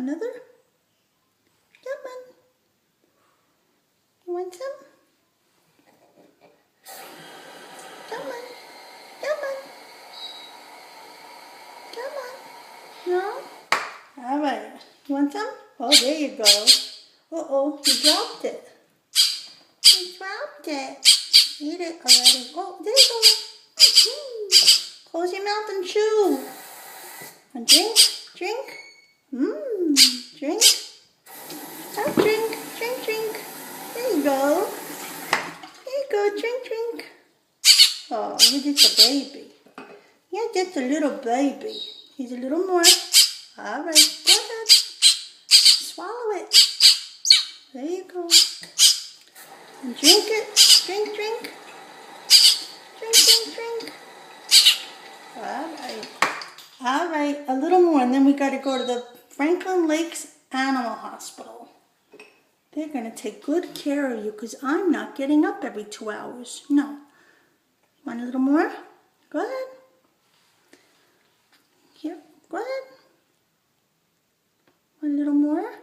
Another? Come on. You want some? Come on. Come on. Come on. No? All right. You want some? Oh, there you go. Uh-oh, you dropped it. You dropped it. Eat it already. Oh, there you go. Close your mouth and chew. And drink. Drink. Drink. Oh, drink. Drink, drink. There you go. There you go. Drink, drink. Oh, you're just a baby. You're just a little baby. Here's a little more. All right. Go ahead. Swallow it. There you go. And drink it. Drink, drink. Drink, drink, drink. All right. All right. A little more, and then we got to go to the Franklin Lakes Animal Hospital. They're going to take good care of you because I'm not getting up every 2 hours. No. Want a little more? Go ahead. Here. Go ahead. Want a little more?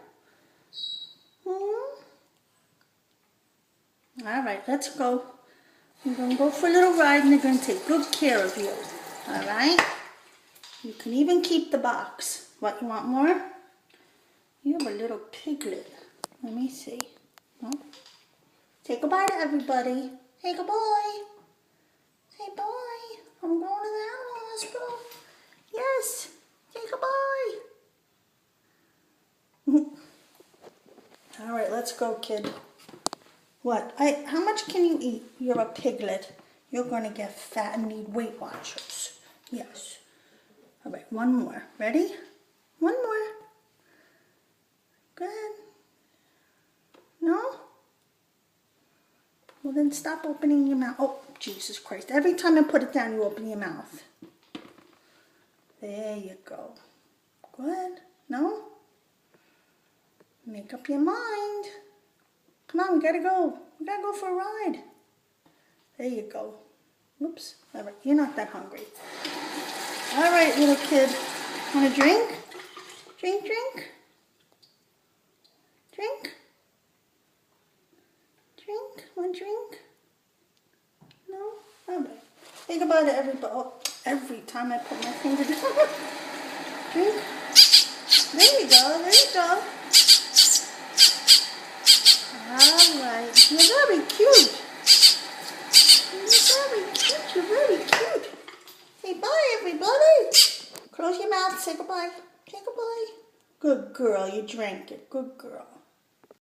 All right, let's go. We're going to go for a little ride and they're going to take good care of you. All right? You can even keep the box. What, you want more? You have a little piglet. Let me see. No? Say goodbye to everybody. Say goodbye. Say bye. I'm going to the animal hospital. Yes. Say goodbye. All right, let's go, kid. What? How much can you eat? You're a piglet. You're going to get fat and need Weight Watchers. Yes. All right, one more. Ready? One more. Go ahead. No? Well, then stop opening your mouth. Oh, Jesus Christ. Every time I put it down, you open your mouth. There you go. Go ahead. No? Make up your mind. Come on, we gotta go. We gotta go for a ride. There you go. Whoops. All right, you're not that hungry. All right, little kid. Want a drink? Drink, drink. Drink. Drink. Want a drink? No? All right. Say goodbye to everybody. Oh, every time I put my finger down. Drink. There you go. There you go. Alright, you're very cute. You're very cute, you're very cute. Say bye, everybody. Close your mouth, say goodbye. Say goodbye. Good girl, you drank it. Good girl.